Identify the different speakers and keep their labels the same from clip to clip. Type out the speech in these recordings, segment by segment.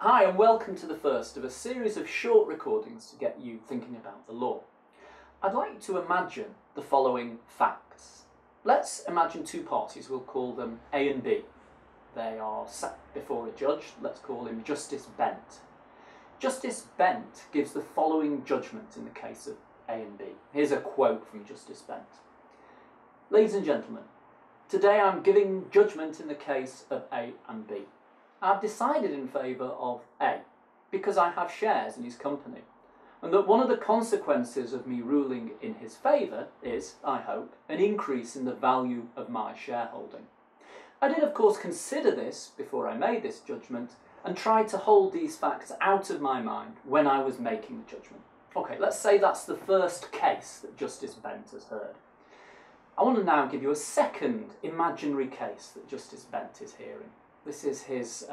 Speaker 1: Hi and welcome to the first of a series of short recordings to get you thinking about the law. I'd like you to imagine the following facts. Let's imagine two parties, we'll call them A and B. They are sat before a judge, let's call him Justice Bent. Justice Bent gives the following judgment in the case of A and B. Here's a quote from Justice Bent. Ladies and gentlemen, today I'm giving judgment in the case of A and B. I've decided in favour of A, because I have shares in his company, and that one of the consequences of me ruling in his favour is, I hope, an increase in the value of my shareholding. I did of course consider this before I made this judgment, and tried to hold these facts out of my mind when I was making the judgment. Okay, let's say that's the first case that Justice Bent has heard. I want to now give you a second imaginary case that Justice Bent is hearing. This is his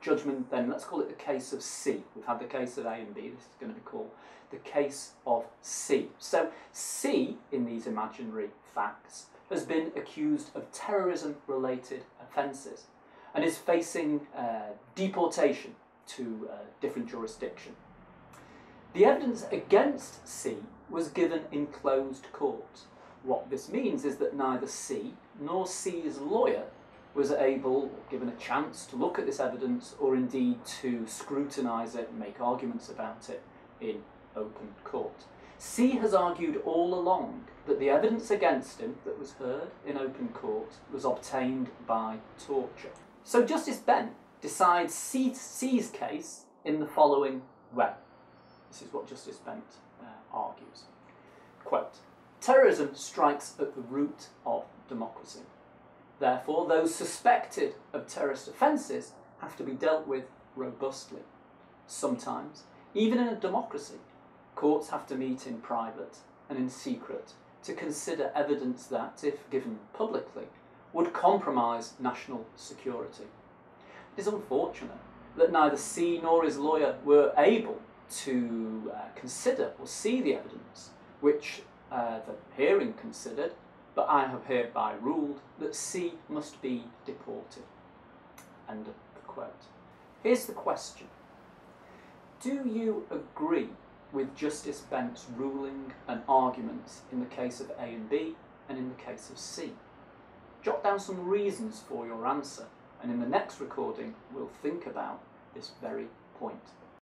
Speaker 1: judgment then, let's call it the case of C. We've had the case of A and B, this is going to be called the case of C. So C, in these imaginary facts, has been accused of terrorism-related offences and is facing deportation to a different jurisdiction. The evidence against C was given in closed court. What this means is that neither C nor C's lawyer was able, or given a chance, to look at this evidence or indeed to scrutinise it and make arguments about it in open court. C has argued all along that the evidence against him that was heard in open court was obtained by torture. So Justice Bent decides C's case in the following way. This is what Justice Bent argues. Quote, terrorism strikes at the root of democracy. Therefore, those suspected of terrorist offences have to be dealt with robustly. Sometimes, even in a democracy, courts have to meet in private and in secret to consider evidence that, if given publicly, would compromise national security. It is unfortunate that neither C nor his lawyer were able to consider or see the evidence which the hearing considered, but I have hereby ruled that C must be deported. End of the quote. Here's the question. Do you agree with Justice Bent's ruling and arguments in the case of A and B and in the case of C? Jot down some reasons for your answer, and in the next recording we'll think about this very point.